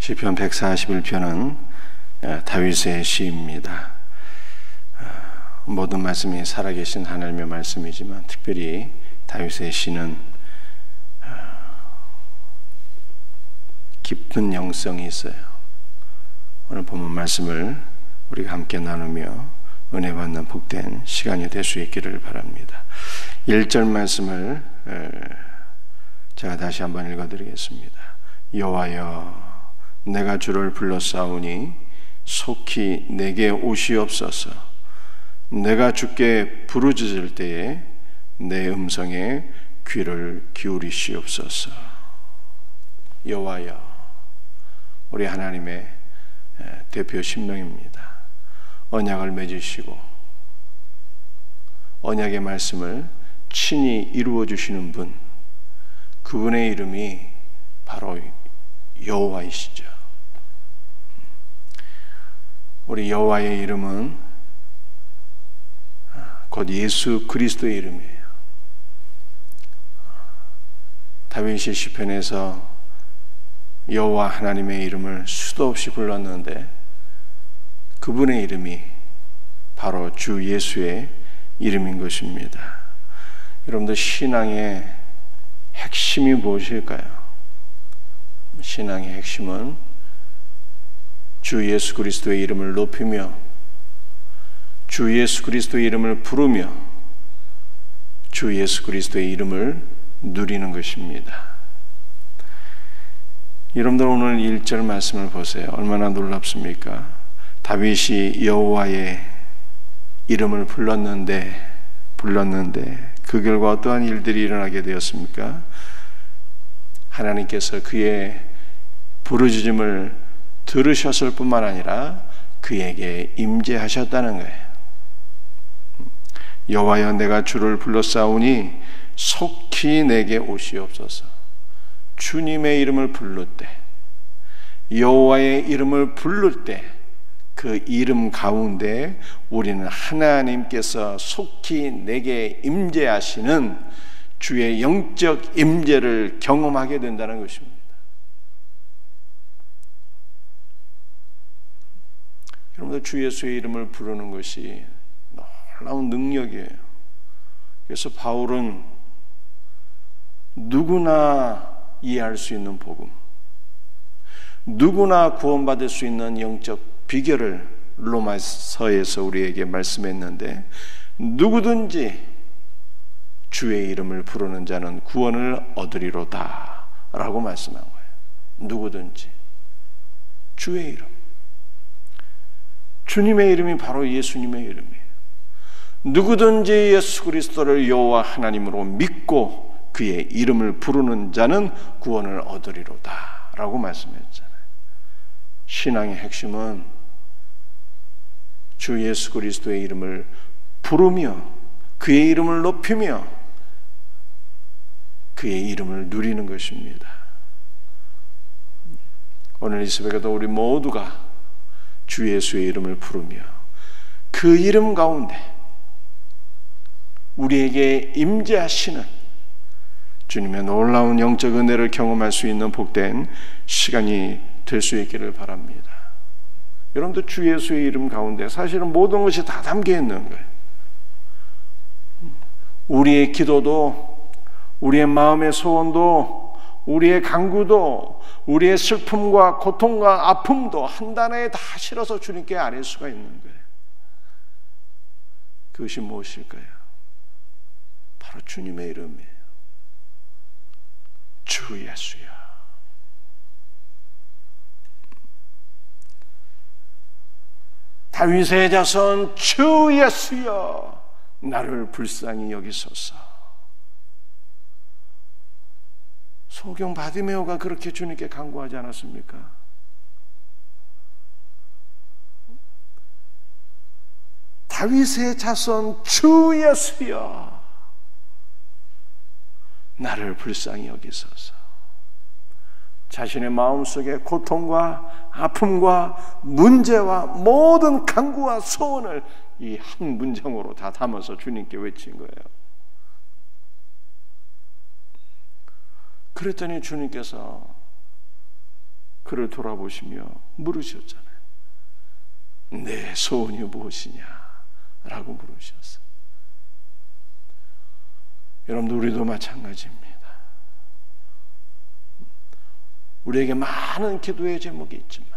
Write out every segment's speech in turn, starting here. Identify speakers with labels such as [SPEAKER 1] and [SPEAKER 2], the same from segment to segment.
[SPEAKER 1] 시편 141편은 다윗의 시입니다. 모든 말씀이 살아계신 하나님의 말씀이지만 특별히 다윗의 시는 깊은 영성이 있어요. 오늘 본문 말씀을 우리가 함께 나누며 은혜 받는 복된 시간이 될 수 있기를 바랍니다. 1절 말씀을 제가 다시 한번 읽어드리겠습니다. 여호와여, 내가 주를 불러싸우니 속히 내게 오시옵소서. 내가 주께 부르짖을 때에 내 음성에 귀를 기울이시옵소서. 여호와여, 우리 하나님의 대표 신명입니다. 언약을 맺으시고 언약의 말씀을 친히 이루어 주시는 분, 그분의 이름이 바로 여호와이시죠. 우리 여호와의 이름은 곧 예수 그리스도의 이름이에요. 다윗이 시편에서 여호와 하나님의 이름을 수도 없이 불렀는데 그분의 이름이 바로 주 예수의 이름인 것입니다. 여러분들, 신앙의 핵심이 무엇일까요? 신앙의 핵심은 주 예수 그리스도의 이름을 높이며 주 예수 그리스도의 이름을 부르며 주 예수 그리스도의 이름을 누리는 것입니다. 여러분들, 오늘 1절 말씀을 보세요. 얼마나 놀랍습니까? 다윗이 여호와의 이름을 불렀는데 그 결과 어떠한 일들이 일어나게 되었습니까? 하나님께서 그의 부르짖음을 들으셨을 뿐만 아니라 그에게 임재하셨다는 거예요. 여호와여, 내가 주를 불러싸우니 속히 내게 오시옵소서. 주님의 이름을 부를 때, 여호와의 이름을 부를 때 그 이름 가운데 우리는 하나님께서 속히 내게 임재하시는 주의 영적 임재를 경험하게 된다는 것입니다. 여러분들, 주 예수의 이름을 부르는 것이 놀라운 능력이에요. 그래서 바울은 누구나 이해할 수 있는 복음, 누구나 구원받을 수 있는 영적 비결을 로마서에서 우리에게 말씀했는데, 누구든지 주의 이름을 부르는 자는 구원을 얻으리로다 라고 말씀한 거예요. 누구든지 주의 이름, 주님의 이름이 바로 예수님의 이름이에요. 누구든지 예수 그리스도를 여호와 하나님으로 믿고 그의 이름을 부르는 자는 구원을 얻으리로다 라고 말씀했잖아요. 신앙의 핵심은 주 예수 그리스도의 이름을 부르며 그의 이름을 높이며 그의 이름을 누리는 것입니다. 오늘 이 새벽에도 우리 모두가 주 예수의 이름을 부르며 그 이름 가운데 우리에게 임재하시는 주님의 놀라운 영적 은혜를 경험할 수 있는 복된 시간이 될 수 있기를 바랍니다. 여러분들, 주 예수의 이름 가운데 사실은 모든 것이 다 담겨 있는 거예요. 우리의 기도도, 우리의 마음의 소원도, 우리의 간구도, 우리의 슬픔과 고통과 아픔도 한 단어에 다 실어서 주님께 아릴 수가 있는 거예요. 그것이 무엇일까요? 바로 주님의 이름이에요. 주 예수야. 다윗의 자손 주 예수여, 나를 불쌍히 여기소서. 소경 바디메오가 그렇게 주님께 간구하지 않았습니까? 다윗의 자손 주 예수여, 나를 불쌍히 여기소서. 자신의 마음속에 고통과 아픔과 문제와 모든 간구와 소원을 이 한 문장으로 다 담아서 주님께 외친 거예요. 그랬더니 주님께서 그를 돌아보시며 물으셨잖아요. 내 소원이 무엇이냐? 라고 물으셨어요. 여러분들, 우리도 마찬가지입니다. 우리에게 많은 기도의 제목이 있지만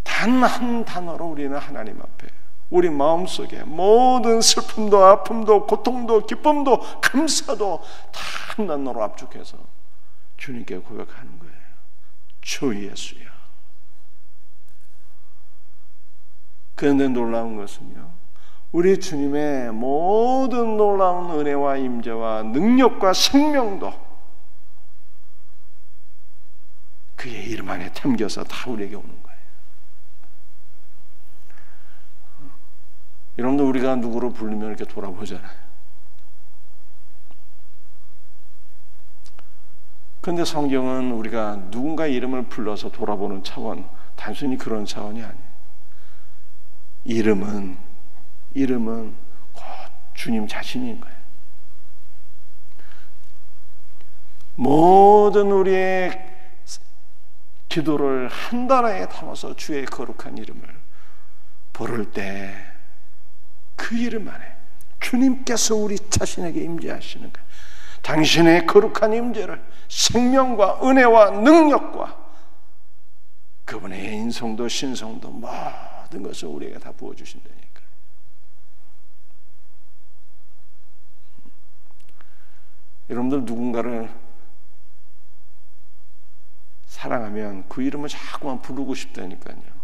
[SPEAKER 1] 단 한 단어로 우리는 하나님 앞에 우리 마음속에 모든 슬픔도 아픔도 고통도 기쁨도 감사도 다 한 단어로 압축해서 주님께 고백하는 거예요. 주 예수여. 그런데 놀라운 것은요, 우리 주님의 모든 놀라운 은혜와 임재와 능력과 생명도 그의 이름 안에 담겨서 다 우리에게 오는 거예요. 여러분들, 우리가 누구를 부르면 이렇게 돌아보잖아요. 그런데 성경은 우리가 누군가 이름을 불러서 돌아보는 차원, 단순히 그런 차원이 아니에요. 이름은 곧 주님 자신인 거예요. 모든 우리의 기도를 한 단어에 담아서 주의 거룩한 이름을 부를 때 그 이름 안에 주님께서 우리 자신에게 임재하시는 거예요. 당신의 거룩한 임재를 생명과 은혜와 능력과 그분의 인성도 신성도 모든 것을 우리에게 다 부어주신다니까요. 여러분들, 누군가를 사랑하면 그 이름을 자꾸만 부르고 싶다니까요.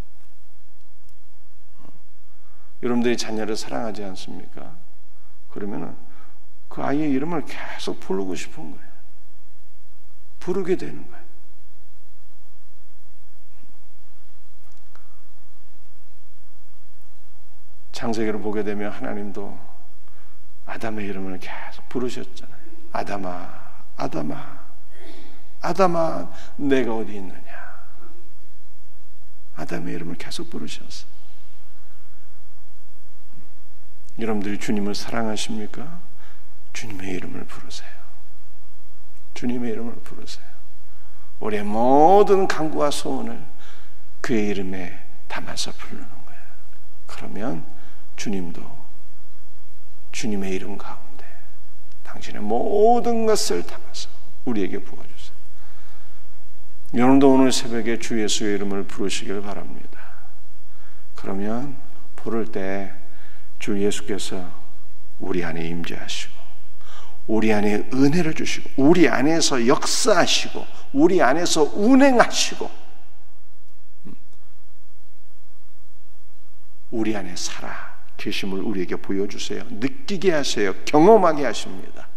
[SPEAKER 1] 여러분들이 자녀를 사랑하지 않습니까? 그러면은 그 아이의 이름을 계속 부르고 싶은 거예요. 부르게 되는 거예요. 창세기를 보게 되면 하나님도 아담의 이름을 계속 부르셨잖아요. 아담아, 아담아, 아담아, 내가 어디 있느냐. 아담의 이름을 계속 부르셨어요. 여러분들이 주님을 사랑하십니까? 주님의 이름을 부르세요. 주님의 이름을 부르세요. 우리의 모든 간구와 소원을 그의 이름에 담아서 부르는 거예요. 그러면 주님도 주님의 이름 가운데 당신의 모든 것을 담아서 우리에게 부어주세요. 여러분도 오늘 새벽에 주 예수의 이름을 부르시길 바랍니다. 그러면 부를 때 주 예수께서 우리 안에 임재하시고 우리 안에 은혜를 주시고 우리 안에서 역사하시고 우리 안에서 운행하시고 우리 안에 살아 계심을 우리에게 보여주세요. 느끼게 하세요. 경험하게 하십니다.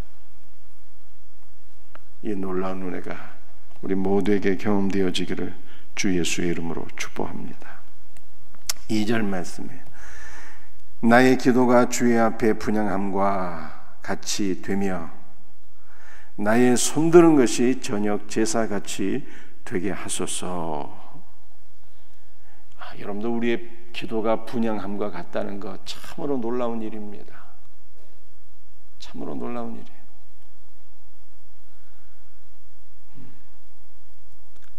[SPEAKER 1] 이 놀라운 은혜가 우리 모두에게 경험되어지기를 주 예수의 이름으로 축복합니다. 2절 말씀에 나의 기도가 주의 앞에 분향함과 같이 되며 나의 손드는 것이 저녁 제사같이 되게 하소서. 여러분들, 우리의 기도가 분향함과 같다는 것 참으로 놀라운 일입니다. 참으로 놀라운 일이에요.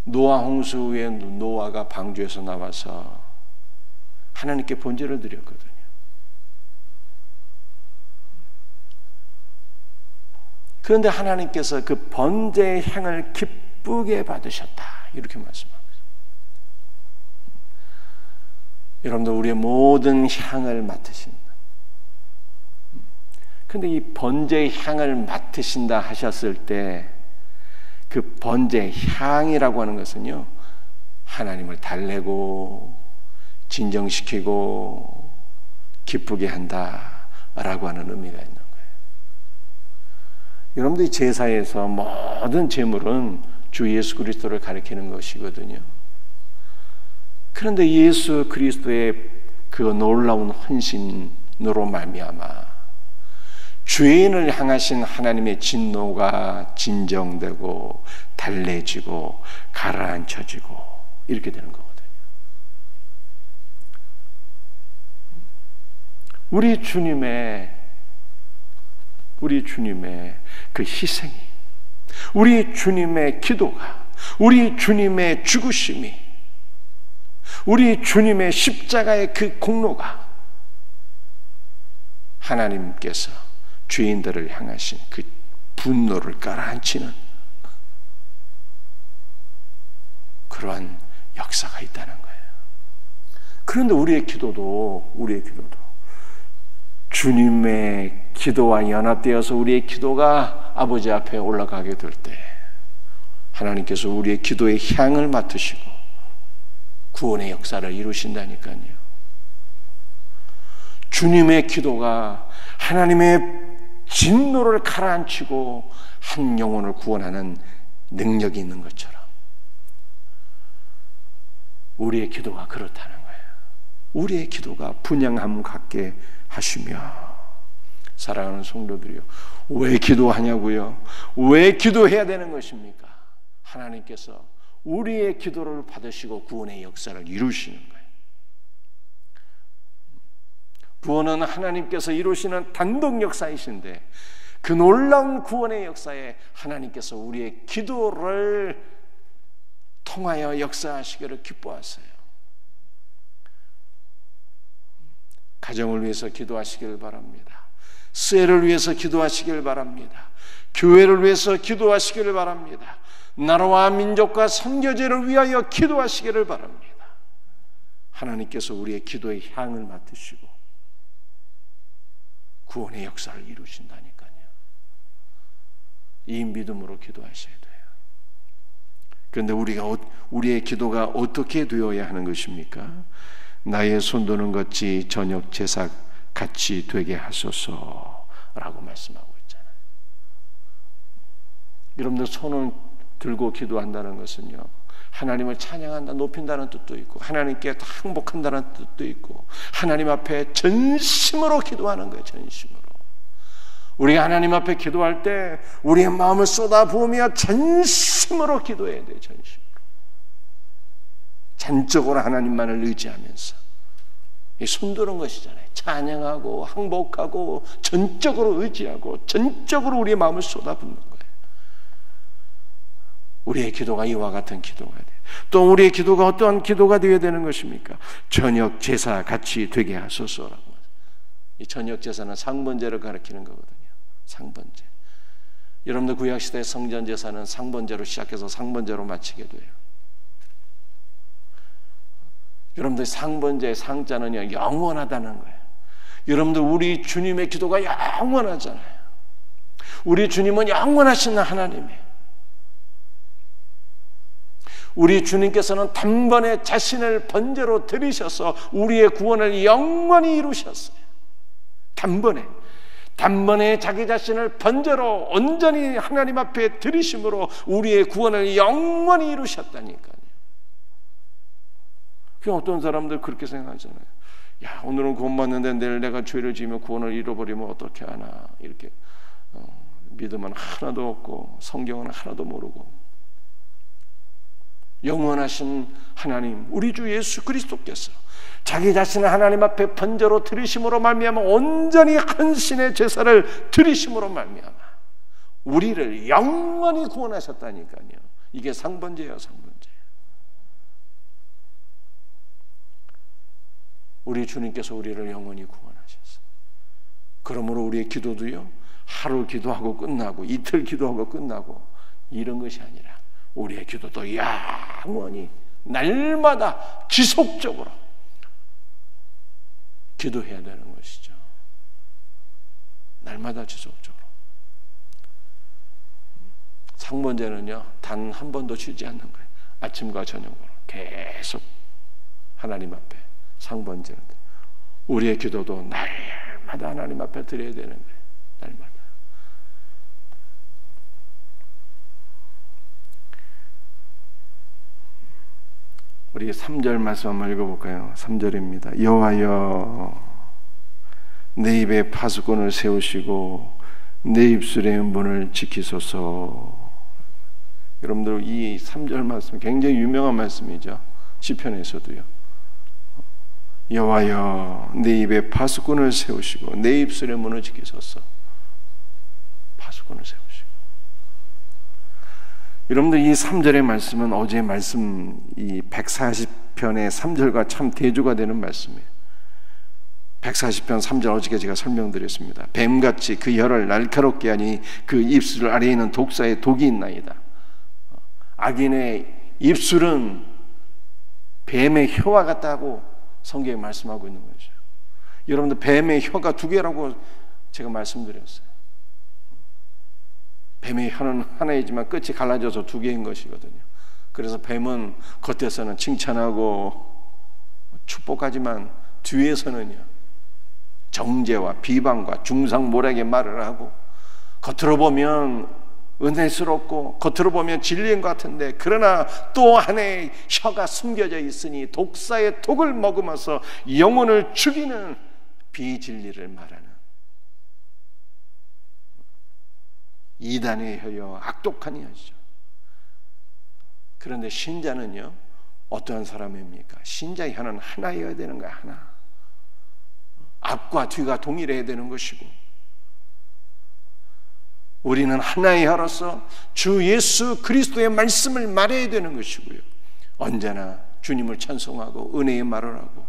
[SPEAKER 1] 노아 홍수 후에 노아가 방주에서 나와서 하나님께 번제를 드렸거든요. 그런데 하나님께서 그 번제의 향을 기쁘게 받으셨다, 이렇게 말씀합니다. 여러분들, 우리의 모든 향을 맡으신다. 그런데 이 번제의 향을 맡으신다 하셨을 때 그 번제의 향이라고 하는 것은요, 하나님을 달래고 진정시키고 기쁘게 한다라고 하는 의미가 있는 거예요. 여러분들이 제사에서 모든 제물은 주 예수 그리스도를 가리키는 것이거든요. 그런데 예수 그리스도의 그 놀라운 헌신으로 말미암아 죄인을 향하신 하나님의 진노가 진정되고 달래지고 가라앉혀지고 이렇게 되는 거거든요. 우리 주님의 그 희생이 우리 주님의 기도가, 우리 주님의 죽으심이, 우리 주님의 십자가의 그 공로가 하나님께서 죄인들을 향하신 그 분노를 가라앉히는 그러한 역사가 있다는 거예요. 그런데 우리의 기도도 주님의 기도와 연합되어서 우리의 기도가 아버지 앞에 올라가게 될 때 하나님께서 우리의 기도의 향을 맡으시고 구원의 역사를 이루신다니까요. 주님의 기도가 하나님의 진노를 가라앉히고 한 영혼을 구원하는 능력이 있는 것처럼 우리의 기도가 그렇다는 거예요. 우리의 기도가 분향함 갖게 하시며, 사랑하는 성도들이요, 왜 기도하냐고요? 왜 기도해야 되는 것입니까? 하나님께서 우리의 기도를 받으시고 구원의 역사를 이루시는 거예요. 구원은 하나님께서 이루시는 단독 역사이신데 그 놀라운 구원의 역사에 하나님께서 우리의 기도를 통하여 역사하시기를 기뻐하세요. 가정을 위해서 기도하시길 바랍니다. 스회를 위해서 기도하시길 바랍니다. 교회를 위해서 기도하시기를 바랍니다. 나라와 민족과 선교제를 위하여 기도하시기를 바랍니다. 하나님께서 우리의 기도의 향을 맡으시고 구원의 역사를 이루신다니까요. 이 믿음으로 기도하셔야 돼요. 그런데 우리의 기도가 어떻게 되어야 하는 것입니까? 나의 손도는 것이 저녁 제사 같이 되게 하소서라고 말씀하고 있잖아요. 여러분들 손을 들고 기도한다는 것은요, 하나님을 찬양한다, 높인다는 뜻도 있고 하나님께 항복한다는 뜻도 있고 하나님 앞에 전심으로 기도하는 거예요. 전심으로. 우리가 하나님 앞에 기도할 때 우리의 마음을 쏟아부으며 전심으로 기도해야 돼요. 전심으로. 전적으로 하나님만을 의지하면서 이 손드는 것이잖아요. 찬양하고 항복하고 전적으로 의지하고 전적으로 우리의 마음을 쏟아붓는 거예요. 우리의 기도가 이와 같은 기도가 돼요. 또 우리의 기도가 어떠한 기도가 되어야 되는 것입니까? 저녁 제사 같이 되게 하소서라고. 이 저녁 제사는 상번제를 가리키는 거거든요. 상번제. 여러분들 구약시대 성전 제사는 상번제로 시작해서 상번제로 마치게 돼요. 여러분들 상번제의 상자는요, 영원하다는 거예요. 여러분들 우리 주님의 기도가 영원하잖아요. 우리 주님은 영원하신 하나님이에요. 우리 주님께서는 단번에 자신을 번제로 드리셔서 우리의 구원을 영원히 이루셨어요. 단번에 자기 자신을 번제로 온전히 하나님 앞에 드리심으로 우리의 구원을 영원히 이루셨다니까요. 어떤 사람들 그렇게 생각하잖아요. 야, 오늘은 구원 받는데 내일 내가 죄를 지으면 구원을 잃어버리면 어떻게 하나, 이렇게 믿음은 하나도 없고 성경은 하나도 모르고, 영원하신 하나님 우리 주 예수 그리스도께서 자기 자신을 하나님 앞에 번제로 드리심으로 말미암아 온전히 헌신의 제사를 드리심으로 말미암아 우리를 영원히 구원하셨다니까요. 이게 상번제예요. 상번제. 우리 주님께서 우리를 영원히 구원하셨어요. 그러므로 우리의 기도도요, 하루 기도하고 끝나고 이틀 기도하고 끝나고 이런 것이 아니라 우리의 기도도 영원히 날마다 지속적으로 기도해야 되는 것이죠. 날마다 지속적으로. 상번제는요, 단 한 번도 쉬지 않는 거예요. 아침과 저녁으로 계속 하나님 앞에 상번제는 우리의 기도도 날마다 하나님 앞에 드려야 되는 거예요. 날마다. 우리 3절 말씀 한번 읽어볼까요? 3절입니다. 여호와여, 내 입에 파수꾼을 세우시고 내 입술의 문을 지키소서. 여러분들 이 3절 말씀 굉장히 유명한 말씀이죠. 시편에서도요. 여호와여, 내 입에 파수꾼을 세우시고 내 입술의 문을 지키소서. 파수꾼을 세우시고. 3절 말씀 3절입니다. 여호와여, 내 입에 파수꾼을 세우시고 내 입술의 문을 지키소서. 파수꾼을 세우시고. 4절 말씀 여호와여, 내 입에 파수꾼을 세우시고 내 입술의 문을 지키소서. 파수꾼을 세우시고. 5절 말씀 여호와여, 내 입에 파수꾼을 세우시고 내 입술의 문을 지키소서. 파수꾼을 세우시고. 6절 말씀 여호와여, 내 입에 파수꾼을 세우시고 내 입술의 문을 지키소서. 파수꾼을 세우시고. 여러분들 이 3절의 말씀은 어제 말씀 이 140편의 3절과 참 대조가 되는 말씀이에요. 140편 3절 어저께 제가 설명드렸습니다. 뱀같이 그 혀를 날카롭게 하니 그 입술 아래에 있는 독사에 독이 있나이다. 악인의 입술은 뱀의 혀와 같다고 성경에 말씀하고 있는 거죠. 여러분들 뱀의 혀가 2개라고 제가 말씀드렸어요. 뱀의 혀는 하나이지만 끝이 갈라져서 2개인 것이거든요. 그래서 뱀은 겉에서는 칭찬하고 축복하지만 뒤에서는요, 정죄와 비방과 중상모략의 말을 하고, 겉으로 보면 은혜스럽고 겉으로 보면 진리인 것 같은데, 그러나 또 하나의 혀가 숨겨져 있으니 독사의 독을 먹으면서 영혼을 죽이는 비진리를 말하는 이단의 혀요, 악독한 혀죠. 그런데 신자는요, 어떠한 사람입니까? 신자의 혀는 하나여야 되는 거야. 하나. 앞과 뒤가 동일해야 되는 것이고, 우리는 하나의 혀로서 주 예수 그리스도의 말씀을 말해야 되는 것이고요, 언제나 주님을 찬송하고 은혜의 말을 하고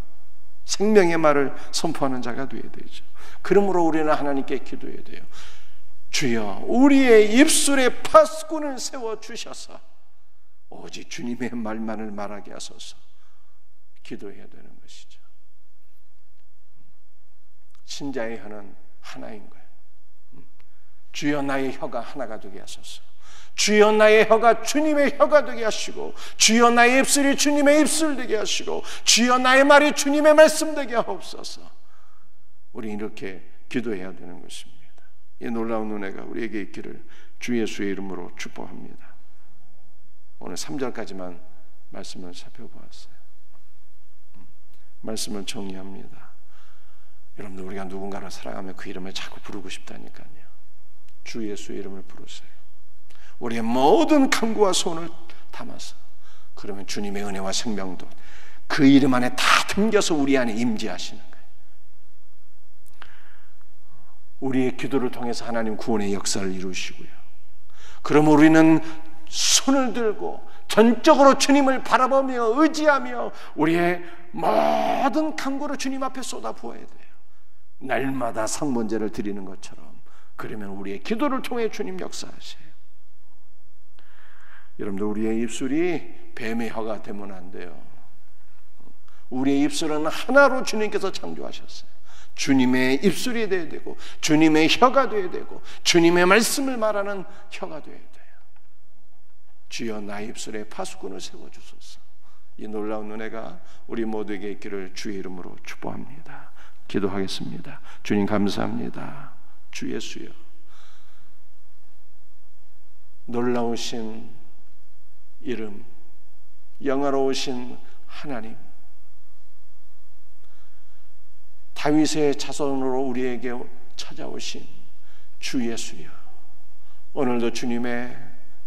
[SPEAKER 1] 생명의 말을 선포하는 자가 되어야 되죠. 그러므로 우리는 하나님께 기도해야 돼요. 주여, 우리의 입술에 파수꾼을 세워주셔서 오직 주님의 말만을 말하게 하소서. 기도해야 되는 것이죠. 신자의 혀는 하나인 거예요. 주여, 나의 혀가 하나가 되게 하소서. 주여, 나의 혀가 주님의 혀가 되게 하시고, 주여, 나의 입술이 주님의 입술 되게 하시고, 주여, 나의 말이 주님의 말씀 되게 하옵소서. 우리 이렇게 기도해야 되는 것입니다. 이 놀라운 은혜가 우리에게 있기를 주 예수의 이름으로 축복합니다. 오늘 3절까지만 말씀을 살펴보았어요. 말씀을 정리합니다. 여러분들, 우리가 누군가를 사랑하면 그 이름을 자꾸 부르고 싶다니까요. 주 예수의 이름을 부르세요. 우리의 모든 간구와 소원을 담아서, 그러면 주님의 은혜와 생명도 그 이름 안에 다 담겨서 우리 안에 임재하시는 거예요. 우리의 기도를 통해서 하나님 구원의 역사를 이루시고요, 그럼 우리는 손을 들고 전적으로 주님을 바라보며 의지하며 우리의 모든 간구를 주님 앞에 쏟아부어야 돼요. 날마다 상번제를 드리는 것처럼. 그러면 우리의 기도를 통해 주님 역사하세요. 여러분들, 우리의 입술이 뱀의 혀가 되면 안 돼요. 우리의 입술은 하나로 주님께서 창조하셨어요. 주님의 입술이 되어야 되고, 주님의 혀가 되어야 되고, 주님의 말씀을 말하는 혀가 되어야 돼요. 주여, 나의 입술에 파수꾼을 세워주소서. 이 놀라운 은혜가 우리 모두에게 있기를 주의 이름으로 축복합니다. 기도하겠습니다. 주님 감사합니다. 주 예수여, 놀라우신 이름, 영화로우신 하나님, 다윗의 자손으로 우리에게 찾아오신 주 예수여, 오늘도 주님의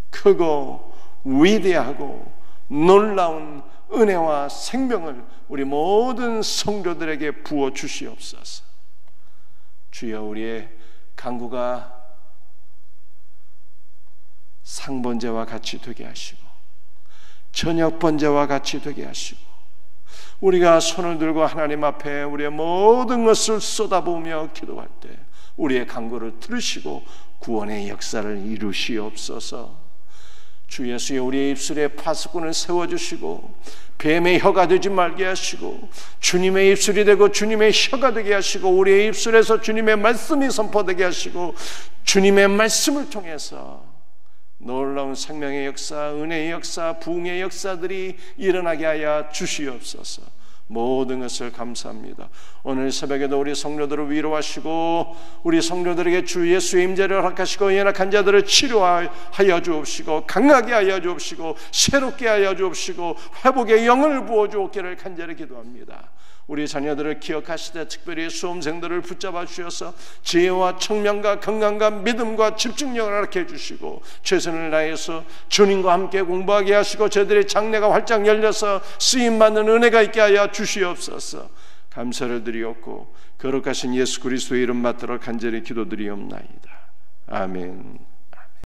[SPEAKER 1] 크고 위대하고 놀라운 은혜와 생명을 우리 모든 성도들에게 부어 주시옵소서. 주여, 우리의 간구가 상번제와 같이 되게 하시고 저녁번제와 같이 되게 하시고, 우리가 손을 들고 하나님 앞에 우리의 모든 것을 쏟아부으며 기도할 때 우리의 간구를 들으시고 구원의 역사를 이루시옵소서. 주 예수의 우리의 입술에 파수꾼을 세워주시고 뱀의 혀가 되지 말게 하시고, 주님의 입술이 되고 주님의 혀가 되게 하시고, 우리의 입술에서 주님의 말씀이 선포되게 하시고, 주님의 말씀을 통해서 놀라운 생명의 역사, 은혜의 역사, 부흥의 역사들이 일어나게 하여 주시옵소서. 모든 것을 감사합니다. 오늘 새벽에도 우리 성도들을 위로하시고 우리 성도들에게 주 예수의 임재를 허락하시고 연약한 자들을 치료하여 주옵시고 강하게 하여 주옵시고 새롭게 하여 주옵시고 회복의 영을 부어 주옵기를 간절히 기도합니다. 우리 자녀들을 기억하시되 특별히 수험생들을 붙잡아 주셔서 지혜와 청명과 건강과 믿음과 집중력을 허락해 주시고 최선을 다해서 주님과 함께 공부하게 하시고 저들의 장래가 활짝 열려서 쓰임받는 은혜가 있게 하여 주시옵소서. 감사를 드리옵고 거룩하신 예수 그리스도의 이름 받들어 간절히 기도드리옵나이다. 아멘.